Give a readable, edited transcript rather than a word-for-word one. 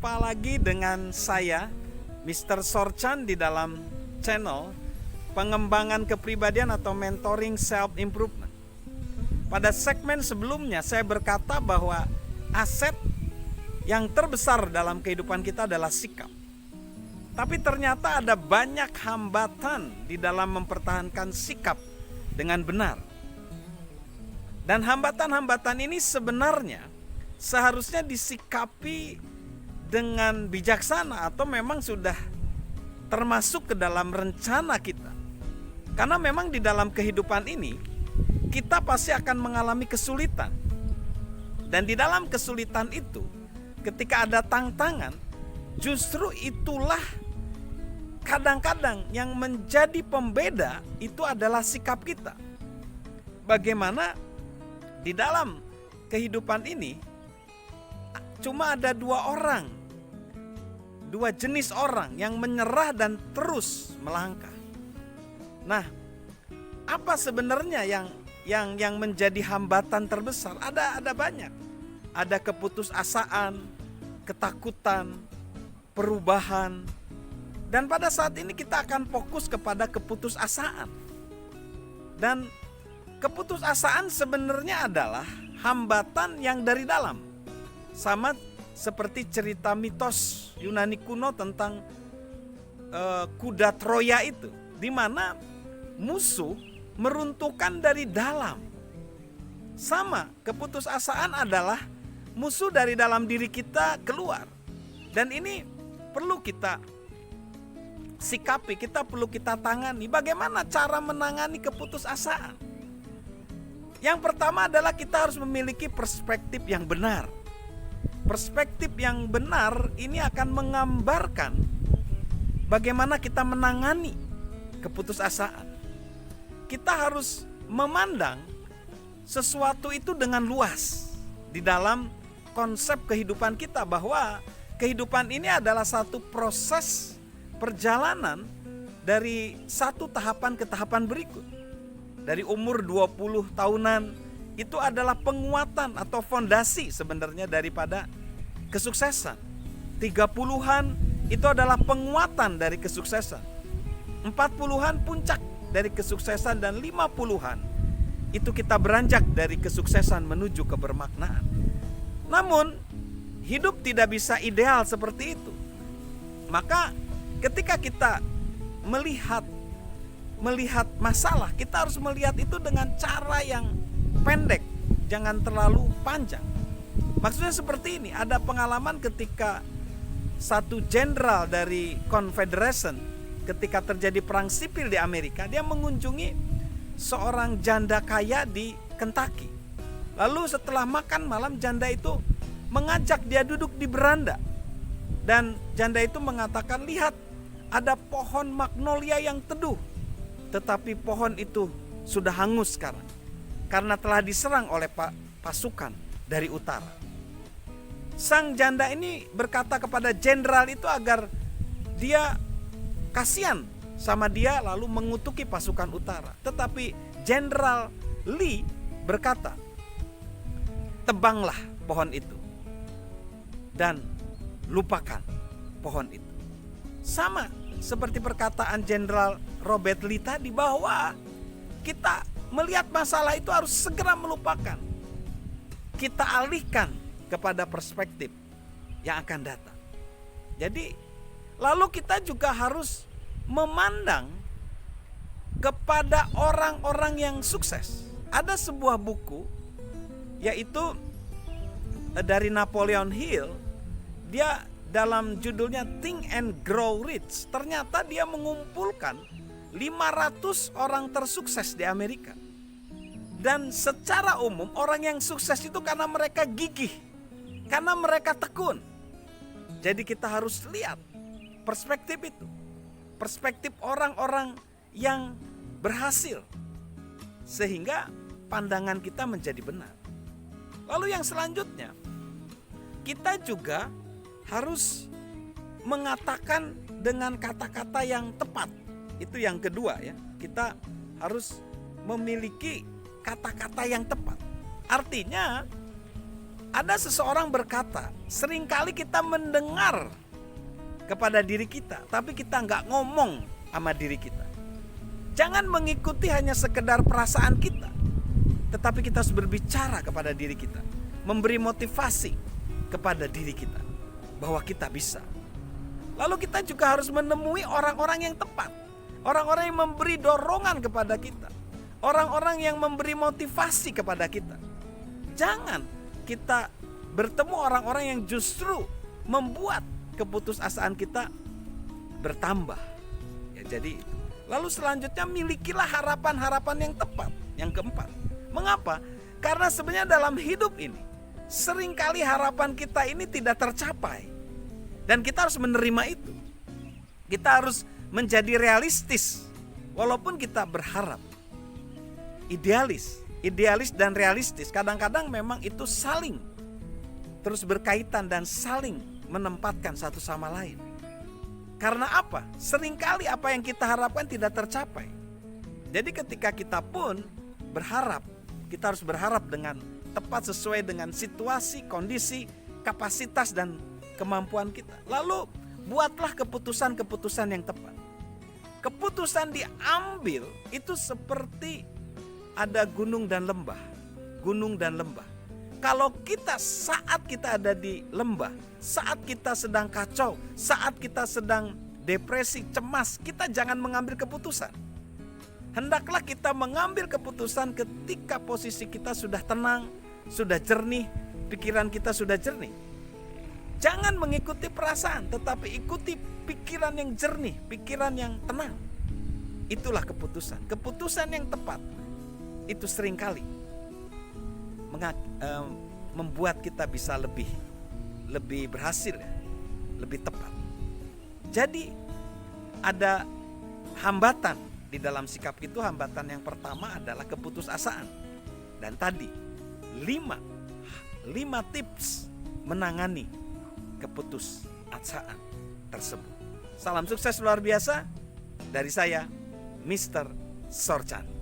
Jumpa lagi dengan saya, Mr. Sorchan, di dalam channel pengembangan kepribadian atau mentoring self-improvement. Pada segmen sebelumnya saya berkata bahwa aset yang terbesar dalam kehidupan kita adalah sikap. Tapi ternyata ada banyak hambatan di dalam mempertahankan sikap dengan benar. Dan hambatan-hambatan ini sebenarnya seharusnya disikapi dengan bijaksana atau memang sudah termasuk ke dalam rencana kita. Karena memang di dalam kehidupan ini kita pasti akan mengalami kesulitan. Dan di dalam kesulitan itu, ketika ada tantangan, justru itulah kadang-kadang yang menjadi pembeda itu adalah sikap kita. Bagaimana di dalam kehidupan ini cuma ada dua jenis orang yang menyerah dan terus melangkah. Nah, apa sebenarnya yang menjadi hambatan terbesar? Ada banyak. Ada keputusasaan, ketakutan, perubahan. Dan pada saat ini kita akan fokus kepada keputusasaan. Dan keputusasaan sebenarnya adalah hambatan yang dari dalam. Sama seperti cerita mitos Yunani kuno tentang kuda Troya itu, di mana musuh meruntuhkan dari dalam. Sama, keputusasaan adalah musuh dari dalam diri kita keluar. Dan ini perlu kita sikapi, kita perlu kita tangani. Bagaimana cara menangani keputusasaan? Yang pertama adalah kita harus memiliki perspektif yang benar. Perspektif yang benar ini akan menggambarkan bagaimana kita menangani keputusasaan. Kita harus memandang sesuatu itu dengan luas di dalam konsep kehidupan kita, bahwa kehidupan ini adalah satu proses perjalanan dari satu tahapan ke tahapan berikut. Dari umur 20 tahunan itu adalah penguatan atau fondasi sebenarnya daripada kesuksesan. 30-an itu adalah penguatan dari kesuksesan. 40-an puncak dari kesuksesan, dan 50-an itu kita beranjak dari kesuksesan menuju kebermaknaan. Namun hidup tidak bisa ideal seperti itu. Maka ketika kita melihat masalah, kita harus melihat itu dengan cara yang pendek, jangan terlalu panjang. Maksudnya seperti ini, ada pengalaman ketika satu jenderal dari Confederation, ketika terjadi perang sipil di Amerika, dia mengunjungi seorang janda kaya di Kentucky. Lalu setelah makan malam, janda itu mengajak dia duduk di beranda. Dan janda itu mengatakan, lihat, ada pohon magnolia yang teduh, tetapi pohon itu sudah hangus sekarang karena telah diserang oleh pasukan dari utara. Sang janda ini berkata kepada jenderal itu agar dia kasihan sama dia, lalu mengutuki pasukan utara. Tetapi Jenderal Lee berkata, tebanglah pohon itu dan lupakan pohon itu. Sama seperti perkataan Jenderal Robert Lee tadi, bahwa kita melihat masalah itu harus segera melupakan. Kita alihkan kepada perspektif yang akan datang. Jadi lalu kita juga harus memandang kepada orang-orang yang sukses. Ada sebuah buku yaitu dari Napoleon Hill. Dia dalam judulnya Think and Grow Rich. Ternyata dia mengumpulkan 500 orang tersukses di Amerika. Dan secara umum orang yang sukses itu karena mereka gigih, karena mereka tekun. Jadi kita harus lihat perspektif itu. Perspektif orang-orang yang berhasil. Sehingga pandangan kita menjadi benar. Lalu yang selanjutnya, kita juga harus mengatakan dengan kata-kata yang tepat. Itu yang kedua ya. Kita harus memiliki kata-kata yang tepat. Artinya Ada seseorang berkata, seringkali kita mendengar kepada diri kita, tapi kita nggak ngomong sama diri kita. Jangan mengikuti hanya sekedar perasaan kita, tetapi kita harus berbicara kepada diri kita, memberi motivasi kepada diri kita bahwa kita bisa. Lalu kita juga harus menemui orang-orang yang tepat, orang-orang yang memberi dorongan kepada kita, orang-orang yang memberi motivasi kepada kita. Jangan kita bertemu orang-orang yang justru membuat keputusasaan kita bertambah. Ya, jadi lalu selanjutnya milikilah harapan-harapan yang tepat. Yang keempat, mengapa? Karena sebenarnya dalam hidup ini seringkali harapan kita ini tidak tercapai, dan kita harus menerima itu. Kita harus menjadi realistis walaupun kita berharap. Idealis dan realistis kadang-kadang memang itu saling terus berkaitan dan saling menempatkan satu sama lain. Karena apa? Seringkali apa yang kita harapkan tidak tercapai. Jadi ketika kita pun berharap, kita harus berharap dengan tepat sesuai dengan situasi, kondisi, kapasitas dan kemampuan kita. Lalu buatlah keputusan-keputusan yang tepat. Keputusan diambil itu seperti ada gunung dan lembah. Gunung dan lembah. Kalau saat kita ada di lembah, saat kita sedang kacau, saat kita sedang depresi, cemas, kita jangan mengambil keputusan. Hendaklah kita mengambil keputusan ketika posisi kita sudah tenang, sudah jernih, pikiran kita sudah jernih. Jangan mengikuti perasaan, tetapi ikuti pikiran yang jernih, pikiran yang tenang. Itulah keputusan. Keputusan yang tepat itu seringkali membuat kita bisa lebih berhasil, lebih tepat. Jadi ada hambatan di dalam sikap itu. Hambatan yang pertama adalah keputusasaan. Dan tadi 5 tips menangani keputusasaan tersebut. Salam sukses luar biasa dari saya, Mr. Sorchan.